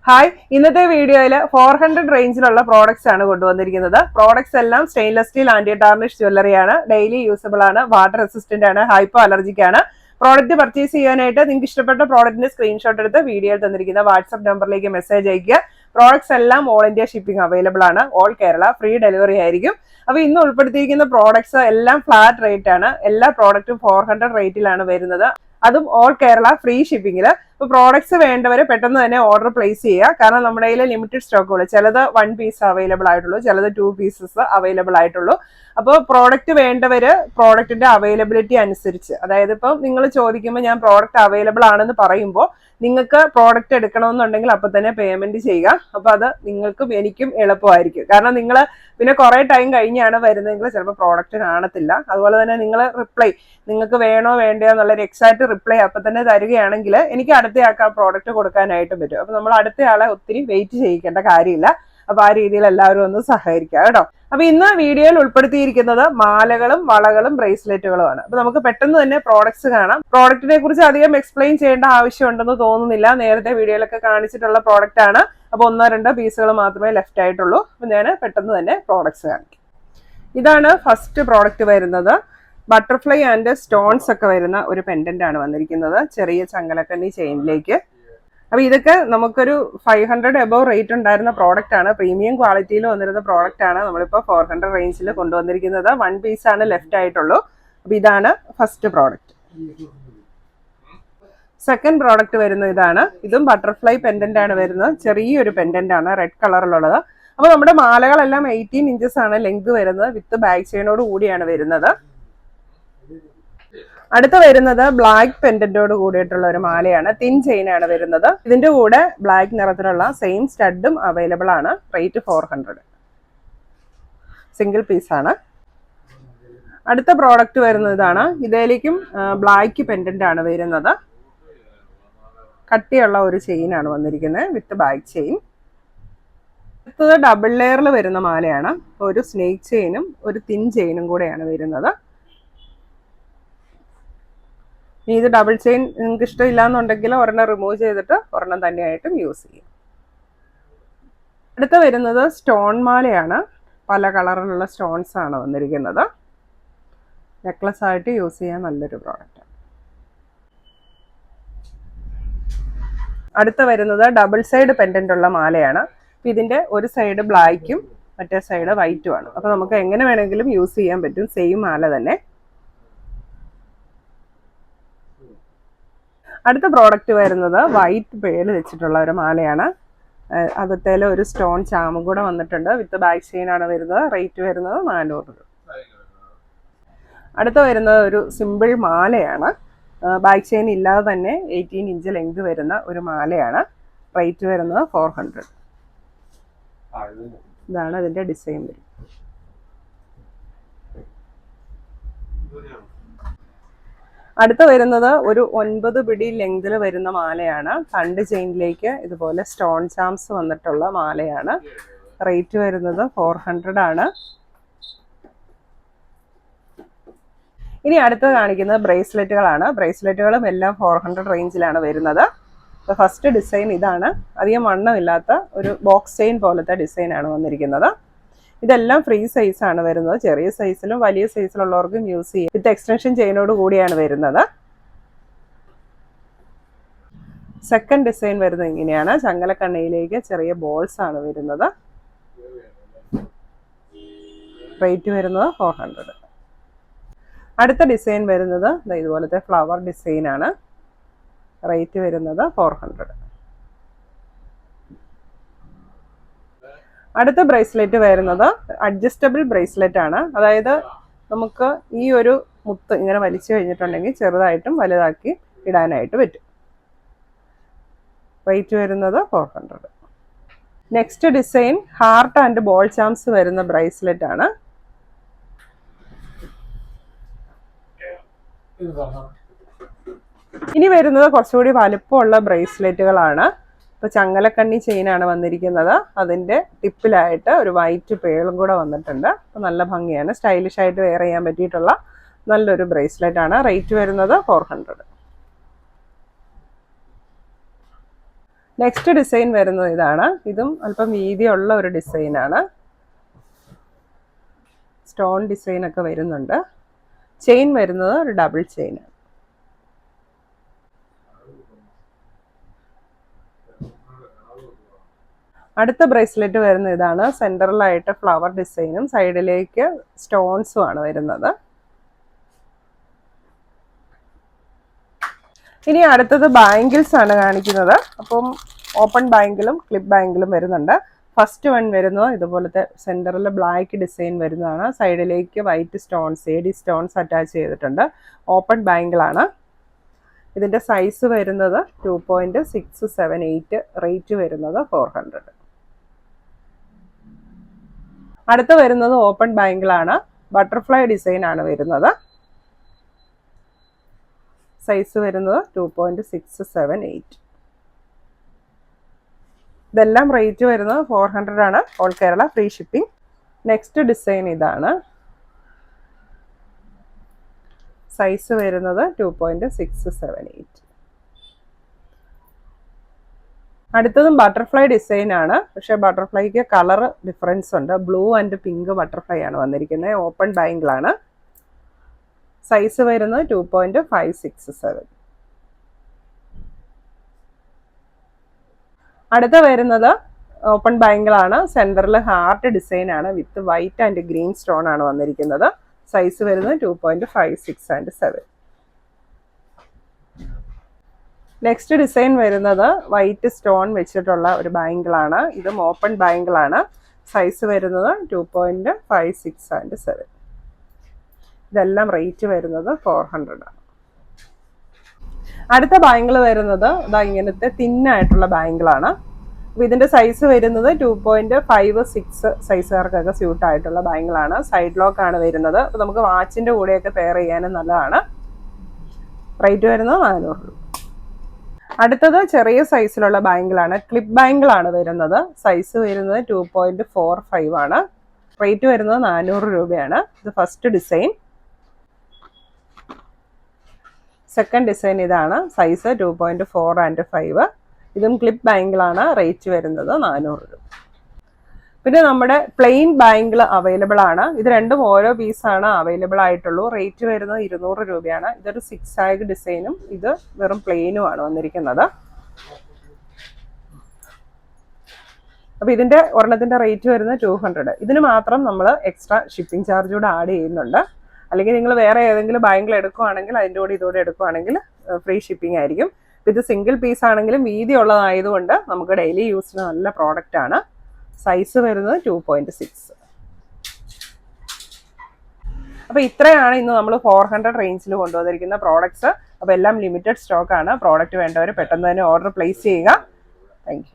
Hi, ഇന്നത്തെ വീഡിയോയിൽ 400 റേഞ്ചിലുള്ള products ആണ് കൊണ്ടുവന്നിരിക്കുന്നത്. പ്രോഡക്ട്സ് എല്ലാം സ്റ്റെയിൻലെസ് സ്റ്റീൽ ആന്റി ടാർണിഷ് ജ്വല്ലറിയാണ്. ഡെയിലി യൂസബിൾ ആണ്, വാട്ടർ റെസിസ്റ്റന്റ് ആണ്, ഹൈപ്പോ അലർജിക് ആണ്. പ്രോഡക്റ്റ് പർച്ചേസ് ചെയ്യാനായിട്ട് നിങ്ങൾക്ക് ഇഷ്ടപ്പെട്ട പ്രോഡക്റ്റിന്റെ സ്ക്രീൻഷോട്ട് എടുത്ത് വീഡിയോയിൽ തന്നിരിക്കുന്ന വാട്സ്ആപ്പ് നമ്പറിലേക്ക് മെസ്സേജ് അയക്കുക. പ്രോഡക്ട്സ് എല്ലാം ഓൾ ഇന്ത്യ ഷിപ്പിംഗ് അവൈലബിൾ ആണ്. ഓൾ കേരള ഫ്രീ ഡെലിവറി ആയിരിക്കും. അപ്പൊ ഇന്ന് ഉൾപ്പെടുത്തിയിരിക്കുന്ന പ്രോഡക്ട്സ് എല്ലാം ഫ്ലാറ്റ് റേറ്റ് ആണ്. എല്ലാ പ്രോഡക്റ്റും 400 റേറ്റിലാണ് വരുന്നത്. അതും ഓൾ കേരള ഫ്രീ ഷിപ്പിംഗിൽ. ഇപ്പോൾ പ്രോഡക്ട്സ് വേണ്ടവർ പെട്ടെന്ന് തന്നെ ഓർഡർ പ്ലേസ് ചെയ്യുക. കാരണം നമ്മുടെ കയ്യിൽ ലിമിറ്റഡ് സ്റ്റോക്കുകൾ, ചിലത് 1 പീസ് അവൈലബിൾ ആയിട്ടുള്ളൂ, ചിലത് 2 പീസസ് അവൈലബിൾ ആയിട്ടുള്ളൂ. അപ്പോൾ പ്രോഡക്റ്റ് വേണ്ടവര് പ്രോഡക്റ്റിന്റെ അവൈലബിലിറ്റി അനുസരിച്ച്, അതായത് ഇപ്പം നിങ്ങൾ ചോദിക്കുമ്പോൾ ഞാൻ പ്രോഡക്റ്റ് അവൈലബിൾ ആണെന്ന് പറയുമ്പോൾ നിങ്ങൾക്ക് പ്രോഡക്റ്റ് എടുക്കണമെന്നുണ്ടെങ്കിൽ അപ്പം തന്നെ പേയ്മെന്റ് ചെയ്യുക. അപ്പൊ അത് നിങ്ങൾക്കും എനിക്കും എളുപ്പമായിരിക്കും. കാരണം നിങ്ങൾ പിന്നെ കുറെ ടൈം കഴിഞ്ഞാണ് വരുന്നതെങ്കിൽ ചിലപ്പോൾ പ്രോഡക്റ്റ് കാണത്തില്ല. അതുപോലെ തന്നെ നിങ്ങൾ റിപ്ലൈ, നിങ്ങൾക്ക് വേണോ വേണ്ടയോ എന്നുള്ളൊരു എക്സാക്ട് റിപ്ലൈ അപ്പം തന്നെ തരികയാണെങ്കിൽ എനിക്ക് അടുത്തയാൾക്ക് ആ പ്രോഡക്റ്റ് കൊടുക്കാനായിട്ട് പറ്റും. അപ്പൊ നമ്മൾ അടുത്തയാളെ ഒത്തിരി വെയിറ്റ് ചെയ്യിക്കേണ്ട കാര്യമില്ല. അപ്പൊ ആ രീതിയിൽ എല്ലാവരും ഒന്ന് സഹകരിക്കുക കേട്ടോ. അപ്പൊ ഇന്ന് വീഡിയോയിൽ ഉൾപ്പെടുത്തിയിരിക്കുന്നത് മാലകളും വളകളും ബ്രേസ്ലെറ്റുകളുമാണ്. അപ്പൊ നമുക്ക് പെട്ടെന്ന് തന്നെ പ്രോഡക്ട്സ് കാണാം. പ്രോഡക്റ്റിനെ കുറിച്ച് അധികം എക്സ്പ്ലെയിൻ ചെയ്യേണ്ട ആവശ്യമുണ്ടെന്ന് തോന്നുന്നില്ല. നേരത്തെ വീഡിയോയിലൊക്കെ കാണിച്ചിട്ടുള്ള പ്രോഡക്റ്റ് ആണ്. അപ്പൊ 1-2 പീസുകൾ മാത്രമേ ലെഫ്റ്റ് ആയിട്ടുള്ളൂ. അപ്പൊ ഞാൻ പെട്ടെന്ന് തന്നെ പ്രോഡക്ട്സ് കാണിക്കും. ഇതാണ് ഫസ്റ്റ് പ്രോഡക്റ്റ് വരുന്നത്. ബട്ടർഫ്ലൈ ആൻഡ് സ്റ്റോൺസ് ഒക്കെ വരുന്ന ഒരു പെൻഡന്റ് ആണ് വന്നിരിക്കുന്നത്, ചെറിയ ചങ്ങലക്കണ്ണി ചെയിനിലേക്ക്. അപ്പൊ ഇതൊക്കെ നമുക്കൊരു 500 എബവ് റേറ്റ് ഉണ്ടായിരുന്ന പ്രോഡക്റ്റ് ആണ്. പ്രീമിയം ക്വാളിറ്റിയിൽ വന്നിരുന്ന പ്രോഡക്റ്റ് ആണ്. നമ്മളിപ്പോൾ 400 റേഞ്ചിൽ കൊണ്ടുവന്നിരിക്കുന്നത്. 1 പീസ് ആണ് ലെഫ്റ്റ് ആയിട്ടുള്ളൂ. അപ്പൊ ഇതാണ് ഫസ്റ്റ് പ്രോഡക്റ്റ്. സെക്കൻഡ് പ്രോഡക്റ്റ് വരുന്നത് ഇതാണ്. ഇതും ബട്ടർഫ്ലൈ പെൻഡന്റ് ആണ് വരുന്നത്. ചെറിയൊരു പെൻഡന്റ് ആണ്, റെഡ് കളറിലുള്ളത്. അപ്പൊ നമ്മുടെ മാലകളെല്ലാം 18 ഇഞ്ചസ് ആണ് ലെങ്ത് വരുന്നത്. വിത്ത് ബാക്ക് ചെയിനോട് കൂടിയാണ് വരുന്നത്. അടുത്ത വരുന്നത് ബ്ലാക്ക് പെൻഡന്റോട് കൂടിയിട്ടുള്ള ഒരു മാലയാണ്. തിൻ ചെയിൻ ആണ് വരുന്നത്. ഇതിന്റെ കൂടെ ബ്ലാക്ക് നിറത്തിലുള്ള സെയിം സ്റ്റഡും അവൈലബിൾ ആണ്. റേറ്റ് 400. സിംഗിൾ പീസ് ആണ്. അടുത്ത പ്രോഡക്റ്റ് വരുന്നത് ഇതാണ്. ഇതിലേക്കും ബ്ലാക്ക് പെൻഡന്റ് ആണ് വരുന്നത്. കട്ടിയുള്ള ഒരു ചെയിൻ ആണ് വന്നിരിക്കുന്നത് വിത്ത് ബാക്ക് ചെയിൻ. അടുത്തത് ഡബിൾ ലെയറിൽ വരുന്ന മാലയാണ്. ഒരു സ്നേക്ക് ചെയിനും ഒരു തിൻ ചെയിനും കൂടെയാണ് വരുന്നത്. ഇത് ഡബിൾ ചെയിൻ നിങ്ങൾക്ക് ഇഷ്ടമില്ല എന്നുണ്ടെങ്കിൽ ഒരെണ്ണം റിമൂവ് ചെയ്തിട്ട് ഒരെണ്ണം തന്നെയായിട്ടും യൂസ് ചെയ്യും. അടുത്ത വരുന്നത് സ്റ്റോൺ മാലയാണ്. പല കളറിലുള്ള സ്റ്റോൺസ് ആണ് വന്നിരിക്കുന്നത്. നെക്ലസ് ആയിട്ട് യൂസ് ചെയ്യാൻ നല്ലൊരു പ്രോഡക്റ്റ്. അടുത്ത വരുന്നത് ഡബിൾ സൈഡ് പെൻഡന്റ് ഉള്ള മാലയാണ്. ഇതിന്റെ ഒരു സൈഡ് ബ്ലാക്കും മറ്റേ സൈഡ് വൈറ്റും ആണ്. അപ്പൊ നമുക്ക് എങ്ങനെ വേണമെങ്കിലും യൂസ് ചെയ്യാൻ പറ്റും. സെയിം മാല തന്നെ. അടുത്ത പ്രോഡക്റ്റ് വരുന്നത് വൈറ്റ് പേൾ വെച്ചിട്ടുള്ള ഒരു മാലയാണ്. അകത്തേൽ ഒരു സ്റ്റോൺ ചാമും കൂടെ വന്നിട്ടുണ്ട്. വിത്ത് ബാക്ക് ചെയിൻ ആണ് വരുന്നത്. റേറ്റ് വരുന്നത് 400 രൂപ. അടുത്ത വരുന്നത് ഒരു സിമ്പിൾ മാലയാണ്. ബാക്ക് ചെയിൻ ഇല്ലാതെ തന്നെ 18 ഇഞ്ച് ലെങ്ത് വരുന്ന ഒരു മാലയാണ്. റേറ്റ് വരുന്നത് 400. ഇതാണ് ഇതിന്റെ ഡിസൈൻ വരും. അടുത്ത വരുന്നത് ഒരു 9 പിടി ലെങ്തിൽ വരുന്ന മാലയാണ്. തണ്ട് ചെയിനിലേക്ക് ഇതുപോലെ സ്റ്റോൺ ചാംസ് വന്നിട്ടുള്ള മാലയാണ്. റേറ്റ് വരുന്നത് 400 ആണ്. ഇനി അടുത്ത് കാണിക്കുന്നത് ബ്രേസ്ലെറ്റുകളാണ്. ബ്രേസ്ലെറ്റുകളും എല്ലാം 400 റേഞ്ചിലാണ് വരുന്നത്. ഫസ്റ്റ് ഡിസൈൻ ഇതാണ്. അധികം വണ്ണമില്ലാത്ത ഒരു ബോക്സ് ചെയിൻ പോലത്തെ ഡിസൈനാണ് വന്നിരിക്കുന്നത്. ഇതെല്ലാം ഫ്രീ സൈസ് ആണ് വരുന്നത്. ചെറിയ സൈസിലും വലിയ സൈസിലുള്ളവർക്കും യൂസ് ചെയ്യാം. വിത്ത് എക്സ്റ്റൻഷൻ ചെയിനോട് കൂടിയാണ് വരുന്നത്. സെക്കൻഡ് ഡിസൈൻ വരുന്നത് ഇങ്ങനെയാണ്. ചങ്ങലക്കണ്ണയിലേക്ക് ചെറിയ ബോൾസ് ആണ് വരുന്നത്. റേറ്റ് വരുന്നത് 400. അടുത്ത ഡിസൈൻ വരുന്നത് ഇതുപോലത്തെ ഫ്ലവർ ഡിസൈൻ ആണ്. റേറ്റ് വരുന്നത് 400. അടുത്ത ബ്രേസ്ലെറ്റ് വരുന്നത് അഡ്ജസ്റ്റബിൾ ബ്രേസ്ലെറ്റ് ആണ്. അതായത് നമുക്ക് ഈ ഒരു മുത്ത് ഇങ്ങനെ വലിച്ചു കഴിഞ്ഞിട്ടുണ്ടെങ്കിൽ ചെറുതായിട്ടും വലുതാക്കി ഇടാനായിട്ട് പറ്റും. റേറ്റ് വരുന്നത് 400. Next design heart and ball charms വരുന്ന ബ്രേസ്ലെറ്റ് ആണ്. ഇനി വരുന്നത് കുറച്ചുകൂടി വലുപ്പമുള്ള ബ്രേസ്ലെറ്റുകളാണ്. ഇപ്പോൾ ചങ്ങലക്കണ്ണി ചെയിനാണ് വന്നിരിക്കുന്നത്. അതിൻ്റെ ടിപ്പിലായിട്ട് ഒരു വൈറ്റ് പേളും കൂടെ വന്നിട്ടുണ്ട്. അപ്പോൾ നല്ല ഭംഗിയാണ്. സ്റ്റൈലിഷ് ആയിട്ട് വെയർ ചെയ്യാൻ പറ്റിയിട്ടുള്ള നല്ലൊരു ബ്രേസ്ലെറ്റ് ആണ്. റേറ്റ് വരുന്നത് 400. നെക്സ്റ്റ് ഡിസൈൻ വരുന്നത് ഇതാണ്. ഇതും അല്പം വീതിയുള്ള ഒരു ഡിസൈനാണ്. സ്റ്റോൺ ഡിസൈൻ ഒക്കെ വരുന്നുണ്ട്. ചെയിൻ വരുന്നത് ഒരു ഡബിൾ ചെയിനാണ്. അടുത്ത ബ്രേസ്ലെറ്റ് വരുന്ന ഇതാണ്. സെൻറ്ററിലായിട്ട് ഫ്ലവർ ഡിസൈനും സൈഡിലേക്ക് സ്റ്റോൺസും ആണ് വരുന്നത്. ഇനി അടുത്തത് ബാംഗിൾസ് ആണ് കാണിക്കുന്നത്. അപ്പം ഓപ്പൺ ബാംഗിളും ക്ലിപ്പ് ബാംഗിളും വരുന്നുണ്ട്. ഫസ്റ്റ് വൺ വരുന്നത് ഇതുപോലത്തെ സെൻറ്ററിൽ ബ്ലാക്ക് ഡിസൈൻ വരുന്നതാണ്. സൈഡിലേക്ക് white stones, AD stones attach ചെയ്തിട്ടുണ്ട്. ഓപ്പൺ ബാംഗിളാണ്. ഇതിൻ്റെ സൈസ് വരുന്നത് 2.678, റേറ്റ് വരുന്നത് 400. അടുത്ത വരുന്നത് ഓപ്പൺ ബാംഗിളാണ്. ബട്ടർഫ്ലൈ ഡിസൈൻ ആണ് വരുന്നത്. സൈസ് വരുന്നത് 2.678. ഇതെല്ലാം റേറ്റ് വരുന്നത് 400 ആണ്. All Kerala free shipping. Next design ഇതാണ്. സൈസ് വരുന്നത് 2.678. അടുത്തതും ബട്ടർഫ്ലൈ ഡിസൈൻ ആണ്. പക്ഷെ ബട്ടർഫ്ലൈക്ക് കളർ ഡിഫറൻസ് ഉണ്ട്. ബ്ലൂ ആൻഡ് പിങ്ക് ബട്ടർഫ്ലൈ ആണ് വന്നിരിക്കുന്നത്. ഓപ്പൺ ബാംഗിളാണ്. സൈസ് വരുന്നത് 2.567. അടുത്ത വരുന്നത് ഓപ്പൺ ബാംഗിളാണ്. സെൻറ്ററിൽ ഹാർട്ട് ഡിസൈൻ ആണ്. വിത്ത് വൈറ്റ് ആൻഡ് ഗ്രീൻ സ്റ്റോൺ ആണ് വന്നിരിക്കുന്നത്. സൈസ് വരുന്നത് 2.56 and 7. നെക്സ്റ്റ് ഡിസൈൻ വരുന്നത് വൈറ്റ് സ്റ്റോൺ വെച്ചിട്ടുള്ള ഒരു ബാംഗിളാണ്. ഇതും ഓപ്പൺ ബാംഗിളാണ്. സൈസ് വരുന്നത് 2.56 and 7. ഇതെല്ലാം റേറ്റ് വരുന്നത് 400 ആണ്. അടുത്ത ബാംഗിൾ വരുന്നത് ഇതാ ഇങ്ങനത്തെ തിന്നായിട്ടുള്ള ബാംഗിളാണ്. അപ്പോൾ ഇതിൻ്റെ സൈസ് വരുന്നത് 2.56 സൈസുകാർക്കൊക്കെ സ്യൂട്ട് ആയിട്ടുള്ള ബാംഗിളാണ്. സൈഡ് ലോക്ക് ആണ് വരുന്നത്. അപ്പോൾ നമുക്ക് വാച്ചിൻ്റെ കൂടെയൊക്കെ പെയർ ചെയ്യാനും നല്ലതാണ്. റേറ്റ് വരുന്നത് 400 രൂപ. അടുത്തത് ചെറിയ സൈസിലുള്ള ബാംഗിളാണ്. ക്ലിപ്പ് ബാംഗിളാണ് വരുന്നത്. സൈസ് വരുന്നത് 2.45 ആണ്. റേറ്റ് വരുന്നത് 400 രൂപയാണ്. ഇത് ഫസ്റ്റ് ഡിസൈൻ. സെക്കൻഡ് ഡിസൈൻ ഇതാണ്. Size 2.4 and 5. ഇതും ക്ലിപ്പ് ബാംഗിളാണ്. റേറ്റ് വരുന്നത് 400 രൂപ. പിന്നെ നമ്മുടെ പ്ലെയിൻ ബാംഗിൾ അവൈലബിൾ ആണ്. ഇത് രണ്ടും ഓരോ പീസാണ് അവൈലബിൾ ആയിട്ടുള്ളൂ. റേറ്റ് വരുന്നത് 200 രൂപയാണ്. ഇതൊരു 6 ആഗ് ഡിസൈനും ഇത് വെറും പ്ലെയിനുമാണ് വന്നിരിക്കുന്നത്. അപ്പോൾ ഇതിൻ്റെ ഒരെണ്ണത്തിൻ്റെ റേറ്റ് വരുന്നത് 200. ഇതിന് മാത്രം നമ്മൾ എക്സ്ട്രാ ഷിപ്പിംഗ് ചാർജ് കൂടെ ആഡ് ചെയ്യുന്നുണ്ട്. അല്ലെങ്കിൽ നിങ്ങൾ വേറെ ഏതെങ്കിലും ബാംഗിൾ എടുക്കുകയാണെങ്കിൽ അതിൻ്റെ കൂടെ ഇതോടെ എടുക്കുകയാണെങ്കിൽ ഫ്രീ ഷിപ്പിംഗ് ആയിരിക്കും. ഇത് സിംഗിൾ പീസ് ആണെങ്കിലും വീതി ഉള്ളതായതുകൊണ്ട് നമുക്ക് ഡെയിലി യൂസിന് നല്ല പ്രോഡക്റ്റ് ആണ്. സൈസ് വരുന്നത് 2.6. അപ്പോൾ ഇത്രയാണ് ഇന്ന് നമ്മൾ 400 റേഞ്ചിൽ കൊണ്ടുവന്നിരിക്കുന്ന പ്രോഡക്ട്സ്. അപ്പോൾ എല്ലാം ലിമിറ്റഡ് സ്റ്റോക്ക് ആണ്. പ്രോഡക്റ്റ് വേണ്ടവർ പെട്ടെന്ന് തന്നെ ഓർഡർ പ്ലേസ് ചെയ്യുക. Thank you.